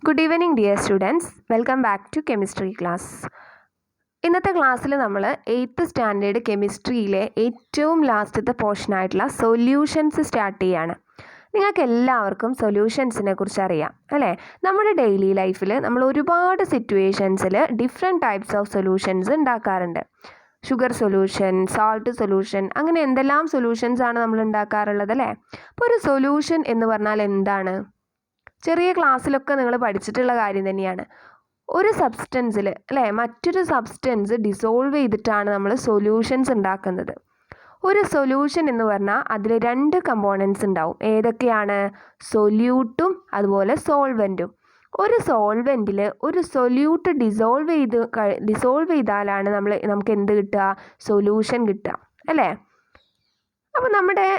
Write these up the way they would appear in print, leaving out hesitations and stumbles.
Good evening dear students, welcome back to chemistry class. ഇന്നത്തെ ക്ലാസ്സിൽ നമ്മൾ 8th സ്റ്റാൻഡേർഡ് കെമിസ്ട്രിയിലെ ഏറ്റവും ലാസ്റ്റത്തെ പോർഷനായിട്ടുള്ള സൊല്യൂഷൻസ് സ്റ്റാർട്ട് ചെയ്യാണ്. നിങ്ങൾക്ക് എല്ലാവർക്കും സൊല്യൂഷൻസിനെ കുറിച്ച് അറിയാം അല്ലേ? നമ്മുടെ ഡെയിലി ലൈഫിൽ നമ്മൾ ഒരുപാട് സിറ്റുവേഷൻസിൽ ഡിഫറെൻറ്റ് ടൈപ്സ് ഓഫ് സൊല്യൂഷൻസ് ഉണ്ടാക്കാറുണ്ട്. ഷുഗർ സൊല്യൂഷൻ, സാൾട്ട് സൊല്യൂഷൻ, അങ്ങനെ എന്തെല്ലാം സൊല്യൂഷൻസ് ആണ് നമ്മൾ ഉണ്ടാക്കാറുള്ളത് അല്ലേ? അപ്പോൾ ഒരു സൊല്യൂഷൻ എന്ന് പറഞ്ഞാൽ എന്താണ്? ചെറിയ ക്ലാസ്സിലൊക്കെ നിങ്ങൾ പഠിച്ചിട്ടുള്ള കാര്യം തന്നെയാണ്. ഒരു സബ്സ്റ്റൻസിൽ അല്ലേ മറ്റൊരു സബ്സ്റ്റൻസ് ഡിസോൾവ് ചെയ്തിട്ടാണ് നമ്മൾ സൊല്യൂഷൻസ് ഉണ്ടാക്കുന്നത്. ഒരു സൊല്യൂഷൻ എന്ന് പറഞ്ഞാൽ അതിൽ 2 കമ്പോണൻസ് ഉണ്ടാവും. ഏതൊക്കെയാണ്? സൊല്യൂട്ടും അതുപോലെ സോൾവെൻറ്റും. ഒരു സോൾവെൻറ്റിൽ ഒരു സൊല്യൂട്ട് ഡിസോൾവ് ചെയ്താലാണ് നമുക്ക് എന്ത് കിട്ടുക? സൊല്യൂഷൻ കിട്ടുക അല്ലേ? അപ്പോൾ നമ്മുടെ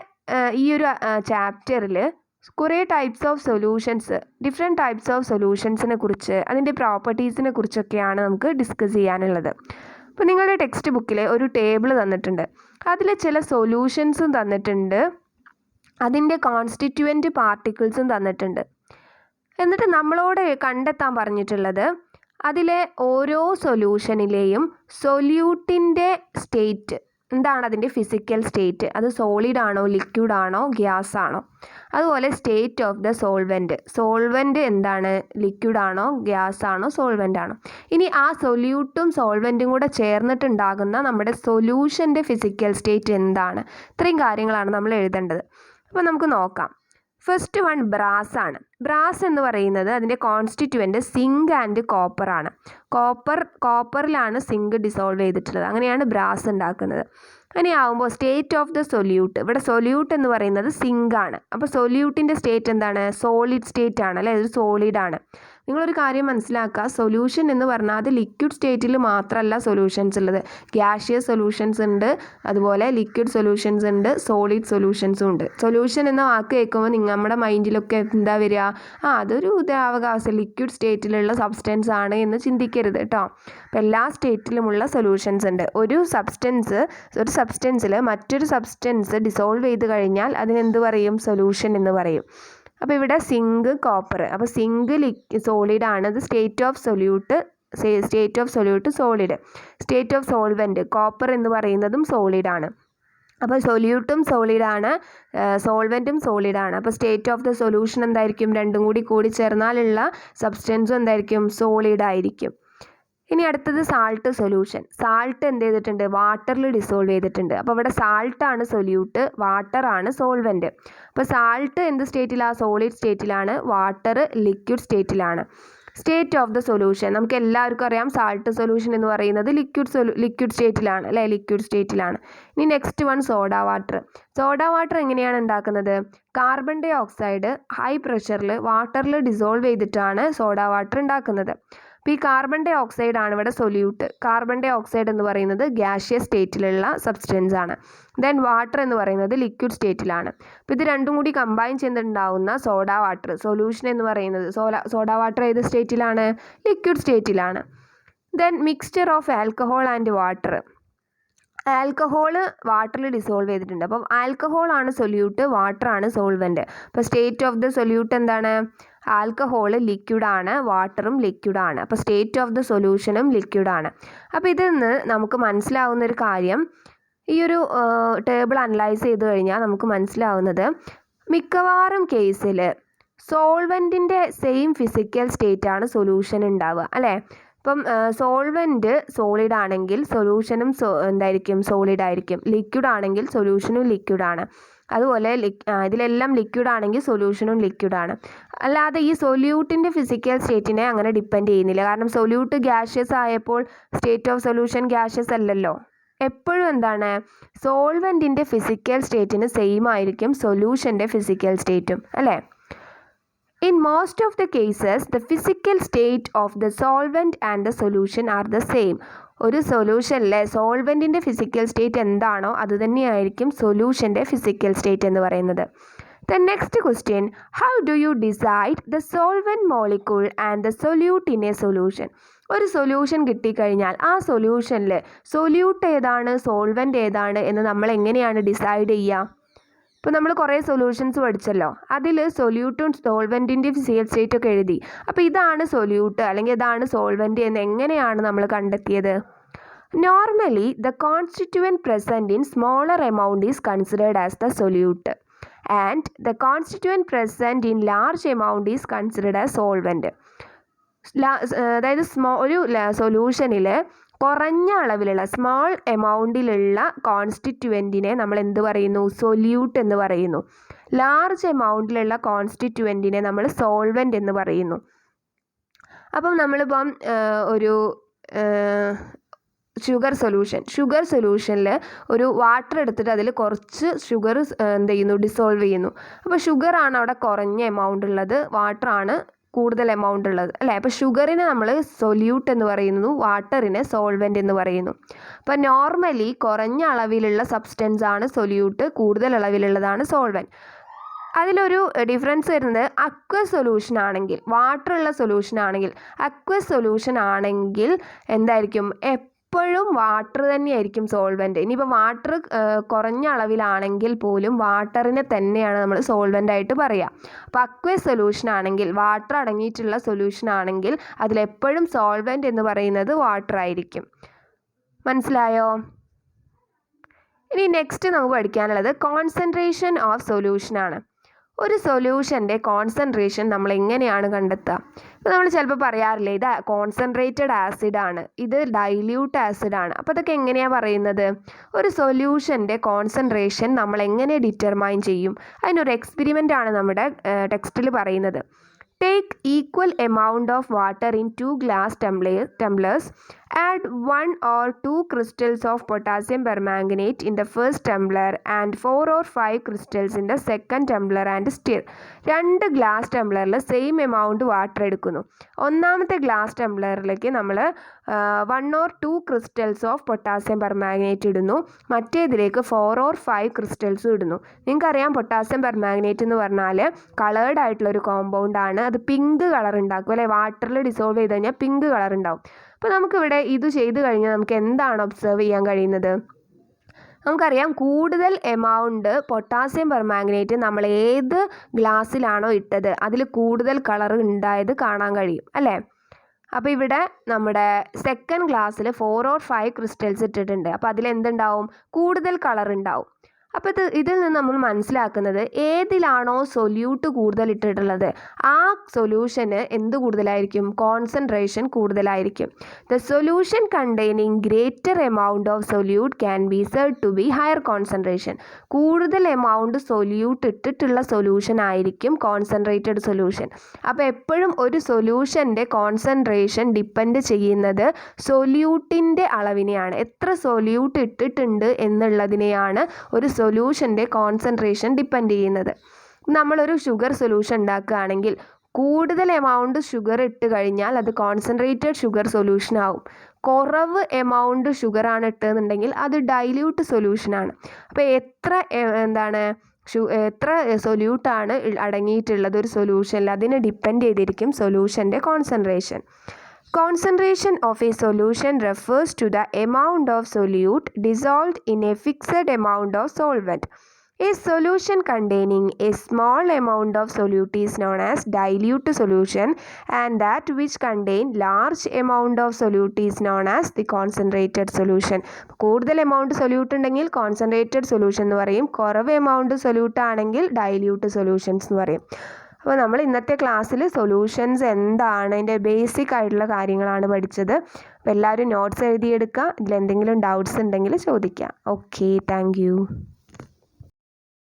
ഈ ഒരു ചാപ്റ്ററിൽ കുറേ types of solutions, different types of സൊല്യൂഷൻസിനെ കുറിച്ച് അതിൻ്റെ പ്രോപ്പർട്ടീസിനെ കുറിച്ചൊക്കെയാണ് നമുക്ക് ഡിസ്കസ് ചെയ്യാനുള്ളത്. അപ്പോൾ നിങ്ങളുടെ ടെക്സ്റ്റ് ബുക്കിൽ ഒരു ടേബിൾ തന്നിട്ടുണ്ട്. അതിൽ ചില സൊല്യൂഷൻസും തന്നിട്ടുണ്ട്, അതിൻ്റെ കോൺസ്റ്റിറ്റ്യുവൻറ്റ് പാർട്ടിക്കിൾസും തന്നിട്ടുണ്ട്. എന്നിട്ട് നമ്മളോട് കണ്ടെത്താൻ പറഞ്ഞിട്ടുള്ളത് അതിലെ ഓരോ സൊല്യൂഷനിലെയും സൊല്യൂട്ടിൻ്റെ സ്റ്റേറ്റ് എന്താണ്, അതിൻ്റെ ഫിസിക്കൽ സ്റ്റേറ്റ്, അത് സോളിഡ് ആണോ ലിക്വിഡ് ആണോ ഗ്യാസ് ആണോ. അതുപോലെ സ്റ്റേറ്റ് ഓഫ് ദ സോൾവെൻറ്റ് എന്താണ്, ലിക്വിഡ് ആണോ ഗ്യാസ് ആണോ സോൾവെൻ്റ് ആണോ. ഇനി ആ സൊല്യൂട്ടും സോൾവെൻറ്റും കൂടെ ചേർന്നിട്ടുണ്ടാകുന്ന നമ്മുടെ സൊല്യൂഷൻ്റെ ഫിസിക്കൽ സ്റ്റേറ്റ് എന്താണ്. ഇത്രയും കാര്യങ്ങളാണ് നമ്മൾ എഴുതേണ്ടത്. അപ്പോൾ നമുക്ക് നോക്കാം. ഫസ്റ്റ് വൺ ബ്രാസ് ആണ്. ബ്രാസ് എന്ന് പറയുന്നത് അതിൻ്റെ കോൺസ്റ്റിറ്റ്യുവൻറ്റ് സിങ്ക് ആൻഡ് കോപ്പർ ആണ്. കോപ്പറിലാണ് സിങ്ക് ഡിസോൾവ് ചെയ്തിട്ടുള്ളത്. അങ്ങനെയാണ് ബ്രാസ് ഉണ്ടാക്കുന്നത്. അങ്ങനെയാവുമ്പോൾ സ്റ്റേറ്റ് ഓഫ് ദ സൊല്യൂട്ട്, ഇവിടെ സൊല്യൂട്ട് എന്ന് പറയുന്നത് സിങ്ക് ആണ്. അപ്പോൾ സൊല്യൂട്ടിൻ്റെ സ്റ്റേറ്റ് എന്താണ്? സോളിഡ് സ്റ്റേറ്റ് ആണ് അല്ലേ? ഇത് സോളിഡ് ആണ്. നിങ്ങളൊരു കാര്യം മനസ്സിലാക്കുക, സൊല്യൂഷൻ എന്ന് പറഞ്ഞാൽ അത് ലിക്വിഡ് സ്റ്റേറ്റിൽ മാത്രമല്ല സൊല്യൂഷൻസ് ഉള്ളത്. ഗ്യാഷ്യസ് സൊല്യൂഷൻസ് ഉണ്ട്, അതുപോലെ ലിക്വിഡ് സൊല്യൂഷൻസ് ഉണ്ട്, സോളിഡ് സൊല്യൂഷൻസും ഉണ്ട്. സൊല്യൂഷൻ എന്ന വാക്ക് കേൾക്കുമ്പോൾ നമ്മുടെ മൈൻഡിലൊക്കെ എന്താ വരിക? അതൊരു ദ്രാവകാവസ്ഥ ലിക്വിഡ് സ്റ്റേറ്റിലുള്ള സബ്സ്റ്റൻസ് ആണ് എന്ന് ചിന്തിക്കരുത് കേട്ടോ. അപ്പോൾ എല്ലാ സ്റ്റേറ്റിലുമുള്ള സൊല്യൂഷൻസ് ഉണ്ട്. ഒരു സബ്സ്റ്റൻസിൽ മറ്റൊരു സബ്സ്റ്റൻസ് ഡിസോൾവ് ചെയ്ത് കഴിഞ്ഞാൽ അതിനെന്ത് പറയും? സൊല്യൂഷൻ എന്ന് പറയും. അപ്പോൾ ഇവിടെ സിങ്ക്, കോപ്പർ. അപ്പോൾ സിങ്ക് സോളിഡ് ആണ്, അത് state of solute solid. State of solvent copper എന്ന് പറയുന്നതും സോളിഡ് ആണ്. അപ്പോൾ സൊല്യൂട്ടും സോളിഡാണ്, സോൾവെൻറ്റും സോളിഡാണ്. അപ്പോൾ സ്റ്റേറ്റ് ഓഫ് ദ സൊല്യൂഷൻ എന്തായിരിക്കും? രണ്ടും കൂടി ചേർന്നാലുള്ള സബ്സ്റ്റൻസും എന്തായിരിക്കും? സോളിഡ് ആയിരിക്കും. ഇനി അടുത്തത് സാൾട്ട് സൊല്യൂഷൻ. സാൾട്ട് എന്ത് ചെയ്തിട്ടുണ്ട്? വാട്ടറിൽ ഡിസോൾവ് ചെയ്തിട്ടുണ്ട്. അപ്പോൾ ഇവിടെ സാൾട്ടാണ് സൊല്യൂട്ട്, വാട്ടറാണ് സോൾവെൻറ്റ്. അപ്പോൾ സാൾട്ട് എന്ത് സ്റ്റേറ്റിലാണ്? സോളിഡ് സ്റ്റേറ്റിലാണ്. വാട്ടർ ലിക്വിഡ് സ്റ്റേറ്റിലാണ്. സ്റ്റേറ്റ് ഓഫ് ദ സൊല്യൂഷൻ നമുക്ക് എല്ലാവർക്കും അറിയാം. സാൾട്ട് സൊല്യൂഷൻ എന്ന് പറയുന്നത് ലിക്വിഡ് സ്റ്റേറ്റിലാണ് അല്ലേ? ലിക്വിഡ് സ്റ്റേറ്റിലാണ്. ഇനി next one soda water. Soda water എങ്ങനെയാണ് ഉണ്ടാക്കുന്നത്? കാർബൺ ഡൈ ഓക്സൈഡ് ഹൈ പ്രഷറിൽ വാട്ടറിൽ ഡിസോൾവ് ചെയ്തിട്ടാണ് സോഡാ വാട്ടർ ഉണ്ടാക്കുന്നത്. അപ്പോൾ ഈ കാർബൺ ഡൈ ഓക്സൈഡ് ആണ് ഇവിടെ സൊല്യൂട്ട്. കാർബൺ ഡൈ ഓക്സൈഡ് എന്ന് പറയുന്നത് ഗ്യാഷ്യസ് സ്റ്റേറ്റിലുള്ള സബ്സ്റ്റൻസ് ആണ്. ദെൻ വാട്ടർ എന്ന് പറയുന്നത് ലിക്വിഡ് സ്റ്റേറ്റിലാണ്. അപ്പോൾ ഇത് രണ്ടും കൂടി കമ്പൈൻ ചെയ്തിട്ടുണ്ടാവുന്ന സോഡാ വാട്ടർ സൊല്യൂഷൻ എന്ന് പറയുന്നത് സോഡാ വാട്ടർ ഏത് സ്റ്റേറ്റിലാണ്? ലിക്വിഡ് സ്റ്റേറ്റിലാണ്. Then mixture of alcohol and water. Alcohol വാട്ടറിൽ ഡിസോൾവ് ചെയ്തിട്ടുണ്ട്. അപ്പം ആൽക്കഹോൾ ആണ് സൊല്യൂട്ട്, വാട്ടർ ആണ് സോൾവെൻറ്റ്. അപ്പോൾ സ്റ്റേറ്റ് ഓഫ് ദ സൊല്യൂട്ട് എന്താണ്? ആൽക്കഹോള് ലിക്വിഡാണ്, വാട്ടറും ലിക്വിഡാണ്. അപ്പോൾ സ്റ്റേറ്റ് ഓഫ് ദ സൊല്യൂഷനും ലിക്വിഡാണ്. അപ്പോൾ ഇതിൽ നിന്ന് നമുക്ക് മനസ്സിലാവുന്നൊരു കാര്യം, ഈ ഒരു ടേബിൾ അനലൈസ് ചെയ്ത് കഴിഞ്ഞാൽ നമുക്ക് മനസ്സിലാവുന്നത് മിക്കവാറും കേസിൽ സോൾവെൻറ്റിൻ്റെ സെയിം ഫിസിക്കൽ സ്റ്റേറ്റ് ആണ് സൊല്യൂഷൻ ഉണ്ടാവുക അല്ലേ? ഇപ്പം സോൾവെൻറ്റ് സോളിഡ് ആണെങ്കിൽ സൊല്യൂഷനും എന്തായിരിക്കും? സോളിഡ് ആയിരിക്കും. ലിക്വിഡ് ആണെങ്കിൽ സൊല്യൂഷനും ലിക്വിഡാണ്. അതുപോലെ ഇതിലെല്ലാം ലിക്വിഡ് ആണെങ്കിൽ സൊല്യൂഷനും ലിക്വിഡാണ്. അല്ലാതെ ഈ സൊല്യൂട്ടിൻ്റെ ഫിസിക്കൽ സ്റ്റേറ്റിനെ അങ്ങനെ ഡിപ്പെൻഡ് ചെയ്യുന്നില്ല. കാരണം സൊല്യൂട്ട് ഗ്യാഷ്യസ് ആയപ്പോൾ സ്റ്റേറ്റ് ഓഫ് സൊല്യൂഷൻ ഗ്യാഷ്യസ് അല്ലല്ലോ. എപ്പോഴും എന്താണ്? സോൾവെൻറ്റിൻ്റെ ഫിസിക്കൽ സ്റ്റേറ്റിന് സെയിം ആയിരിക്കും സൊല്യൂഷൻ്റെ ഫിസിക്കൽ സ്റ്റേറ്റും അല്ലേ? In most of the cases, the physical state of the solvent and the solution are the same. ഒരു സൊല്യൂഷനിലെ സോൾവെൻറ്റിൻ്റെ ഫിസിക്കൽ സ്റ്റേറ്റ് എന്താണോ അത് തന്നെയായിരിക്കും സൊല്യൂഷൻ്റെ ഫിസിക്കൽ സ്റ്റേറ്റ് എന്ന് പറയുന്നത്. The next question, how do you decide the solvent molecule and the solute in a solution? ഒരു solution കിട്ടിക്കഴിഞ്ഞാൽ ആ സൊല്യൂഷനിൽ സൊല്യൂട്ട് ഏതാണ് സോൾവെൻറ്റ് ഏതാണ് എന്ന് നമ്മൾ എങ്ങനെയാണ് ഡിസൈഡ് ചെയ്യുക? ഇപ്പോൾ നമ്മൾ കുറേ സൊല്യൂഷൻസ് പഠിച്ചല്ലോ, അതിൽ സൊല്യൂട്ടും സോൾവെൻറ്റിൻ്റെ ഫിസിക്കൽ സ്റ്റേറ്റ് ഒക്കെ എഴുതി. അപ്പോൾ ഇതാണ് സൊല്യൂട്ട് അല്ലെങ്കിൽ ഇതാണ് സോൾവെൻറ്റ് എന്ന് എങ്ങനെയാണ് നമ്മൾ കണ്ടെത്തിയത്? Normally the constituent present in smaller amount is considered as the solute and the constituent present in large amount is considered as solvent. അതായത് ഒരു സൊല്യൂഷനിൽ കുറഞ്ഞ അളവിലുള്ള സ്മോൾ എമൗണ്ടിലുള്ള കോൺസ്റ്റിറ്റ്യുവൻറ്റിനെ നമ്മൾ എന്ത് പറയുന്നു? സൊല്യൂട്ട് എന്ന് പറയുന്നു. ലാർജ് എമൗണ്ടിലുള്ള കോൺസ്റ്റിറ്റ്യുവൻറ്റിനെ നമ്മൾ സോൾവെൻറ്റ് എന്ന് പറയുന്നു. അപ്പം നമ്മളിപ്പം ഒരു ഷുഗർ സൊല്യൂഷനിൽ ഒരു വാട്ടർ എടുത്തിട്ട് അതിൽ കുറച്ച് ഷുഗർ എന്ത് ചെയ്യുന്നു? ഡിസോൾവ് ചെയ്യുന്നു. അപ്പോൾ ഷുഗറാണ് അവിടെ കുറഞ്ഞ എമൗണ്ട് ഉള്ളത്, വാട്ടറാണ് കൂടുതൽ എമൗണ്ട് ഉള്ളത്, അല്ലേ? അപ്പോൾ ഷുഗറിനെ നമ്മൾ സൊല്യൂട്ട് എന്ന് പറയുന്നു, വാട്ടറിനെ സോൾവെൻറ്റ് എന്ന് പറയുന്നു. അപ്പോൾ നോർമലി കുറഞ്ഞ അളവിലുള്ള സബ്സ്റ്റൻസ് ആണ് സൊല്യൂട്ട്, കൂടുതൽ അളവിലുള്ളതാണ് സോൾവെൻറ്റ്. അതിലൊരു ഡിഫറൻസ് വരുന്നത് അക്വസ് സൊല്യൂഷൻ ആണെങ്കിൽ, വാട്ടറുള്ള സൊല്യൂഷൻ ആണെങ്കിൽ, അക്വസ് സൊല്യൂഷൻ ആണെങ്കിൽ എന്തായിരിക്കും? എപ്പോഴും വാട്ടർ തന്നെയായിരിക്കും സോൾവെൻറ്റ്. ഇനിയിപ്പോൾ വാട്ടർ കുറഞ്ഞ അളവിലാണെങ്കിൽ പോലും വാട്ടറിനെ തന്നെയാണ് നമ്മൾ സോൾവെൻ്റ് ആയിട്ട് പറയുക. അപ്പോൾ അക്വസ് സൊല്യൂഷൻ ആണെങ്കിൽ, വാട്ടർ അടങ്ങിയിട്ടുള്ള സൊല്യൂഷൻ ആണെങ്കിൽ അതിലെപ്പോഴും സോൾവെൻറ്റ് എന്ന് പറയുന്നത് വാട്ടർ ആയിരിക്കും. മനസ്സിലായോ? ഇനി നെക്സ്റ്റ് നമുക്ക് പഠിക്കാനുള്ളത് കോൺസെൻട്രേഷൻ ഓഫ് സൊല്യൂഷനാണ്. ഒരു സൊല്യൂഷൻ്റെ കോൺസെൻട്രേഷൻ നമ്മൾ എങ്ങനെയാണ് കണ്ടെത്തുക? ഇപ്പോൾ നമ്മൾ ചിലപ്പോൾ പറയാറില്ലേ, ഇത് കോൺസെൻട്രേറ്റഡ് ആസിഡാണ്, ഇത് ഡൈല്യൂട്ട് ആസിഡാണ്. അപ്പോൾ ഇതൊക്കെ എങ്ങനെയാണ് പറയുന്നത്? ഒരു സൊല്യൂഷൻ്റെ കോൺസെൻട്രേഷൻ നമ്മൾ എങ്ങനെ ഡിറ്റർമൈൻ ചെയ്യും? അതിനൊരു എക്സ്പെരിമെൻ്റ് ആണ് നമ്മുടെ ടെക്സ്റ്റിൽ പറയുന്നത്. Take equal amount of water in 2 glass tumblers. Add 1 or 2 crystals of potassium permanganate in the first tumbler and 4 or 5 crystals in the second tumbler and stir. 2 glass ടംബ്ലറിൽ same amount water എടുക്കുന്നു. ഒന്നാമത്തെ glass ടംബ്ലറിലേക്ക് നമ്മൾ 1 or 2 crystals of potassium permanganate ഇടുന്നു. മറ്റേതിലേക്ക് 4 or 5 ക്രിസ്റ്റൽസും ഇടുന്നു. നിങ്ങൾക്കറിയാം potassium permanganate എന്ന് പറഞ്ഞാൽ കളേർഡ് ആയിട്ടുള്ളൊരു കോമ്പൗണ്ടാണ്. അത് പിങ്ക് കളർ ഉണ്ടാക്കും, അല്ലെ? വാട്ടറിൽ ഡിസോൾവ് ചെയ്ത് കഴിഞ്ഞാൽ പിങ്ക് കളർ ഉണ്ടാവും. അപ്പോൾ നമുക്കിവിടെ ഇത് ചെയ്ത് കഴിഞ്ഞാൽ നമുക്ക് എന്താണ് ഒബ്സർവ് ചെയ്യാൻ കഴിയുന്നത്? നമുക്കറിയാം കൂടുതൽ എമൗണ്ട് പൊട്ടാസ്യം പെർമാംഗനേറ്റ് നമ്മൾ ഏത് ഗ്ലാസ്സിലാണോ ഇട്ടത് അതിൽ കൂടുതൽ കളർ ഉണ്ടായത് കാണാൻ കഴിയും, അല്ലേ? അപ്പോൾ ഇവിടെ നമ്മുടെ സെക്കൻഡ് ഗ്ലാസ്സിൽ 4 or 5 ക്രിസ്റ്റൽസ് ഇട്ടിട്ടുണ്ട്. അപ്പോൾ അതിലെന്തുണ്ടാവും? കൂടുതൽ കളർ ഉണ്ടാവും. അപ്പോൾ ഇതിൽ നിന്ന് നമ്മൾ മനസ്സിലാക്കുന്നത് ഏതിലാണോ സൊല്യൂട്ട് കൂടുതൽ ഇട്ടിട്ടുള്ളത് ആ സൊല്യൂഷന് എന്ത് കൂടുതലായിരിക്കും? കോൺസെൻട്രേഷൻ കൂടുതലായിരിക്കും. The solution containing greater amount of solute can be said to be higher concentration. കൂടുതൽ എമൗണ്ട് സൊല്യൂട്ട് ഇട്ടിട്ടുള്ള സൊല്യൂഷൻ ആയിരിക്കും കോൺസെൻട്രേറ്റഡ് സൊല്യൂഷൻ. അപ്പോൾ എപ്പോഴും ഒരു സൊല്യൂഷൻ്റെ കോൺസെൻട്രേഷൻ ഡിപ്പെൻഡ് ചെയ്യുന്നത് സൊല്യൂട്ടിൻ്റെ അളവിനെയാണ്. എത്ര സൊല്യൂട്ട് ഇട്ടിട്ടുണ്ട് എന്നുള്ളതിനെയാണ് ഒരു സൊല്യൂഷൻ്റെ കോൺസെൻട്രേഷൻ ഡിപ്പെൻഡ് ചെയ്യുന്നത്. നമ്മളൊരു ഷുഗർ സൊല്യൂഷൻ ഉണ്ടാക്കുകയാണെങ്കിൽ കൂടുതൽ എമൗണ്ട് ഷുഗർ ഇട്ട് കഴിഞ്ഞാൽ അത് കോൺസെൻട്രേറ്റഡ് ഷുഗർ സൊല്യൂഷൻ ആവും. കുറവ് എമൗണ്ട് ഷുഗറാണ് ഇട്ടതെന്നുണ്ടെങ്കിൽ അത് ഡൈല്യൂട്ട് സൊല്യൂഷനാണ്. അപ്പോൾ എത്ര സൊല്യൂട്ടാണ് അടങ്ങിയിട്ടുള്ളത് ഒരു സൊല്യൂഷനിൽ അതിനെ ഡിപ്പെൻഡ് ചെയ്തിരിക്കും സൊല്യൂഷൻ്റെ concentration. Concentration of a solution refers to the amount of solute dissolved in a fixed amount of solvent. A solution containing a small amount of solute is known as dilute solution and that which contain large amount of solute is known as the concentrated solution. കൂടുതൽ amount solute ഉണ്ടെങ്കിൽ concentrated solution എന്ന് പറയും, കുറവ് amount solute ആണെങ്കിൽ dilute solutions എന്ന് പറയും. അപ്പോൾ നമ്മൾ ഇന്നത്തെ ക്ലാസ്സിൽ സൊല്യൂഷൻസ് എന്താണ് അതിൻ്റെ ബേസിക് ആയിട്ടുള്ള കാര്യങ്ങളാണ് പഠിച്ചത്. അപ്പോൾ എല്ലാവരും നോട്ട്സ് എഴുതിയെടുക്കുക. ഇതിലെന്തെങ്കിലും ഡൗട്ട്സ് ഉണ്ടെങ്കിൽ ചോദിക്കുക. Okay, thank you.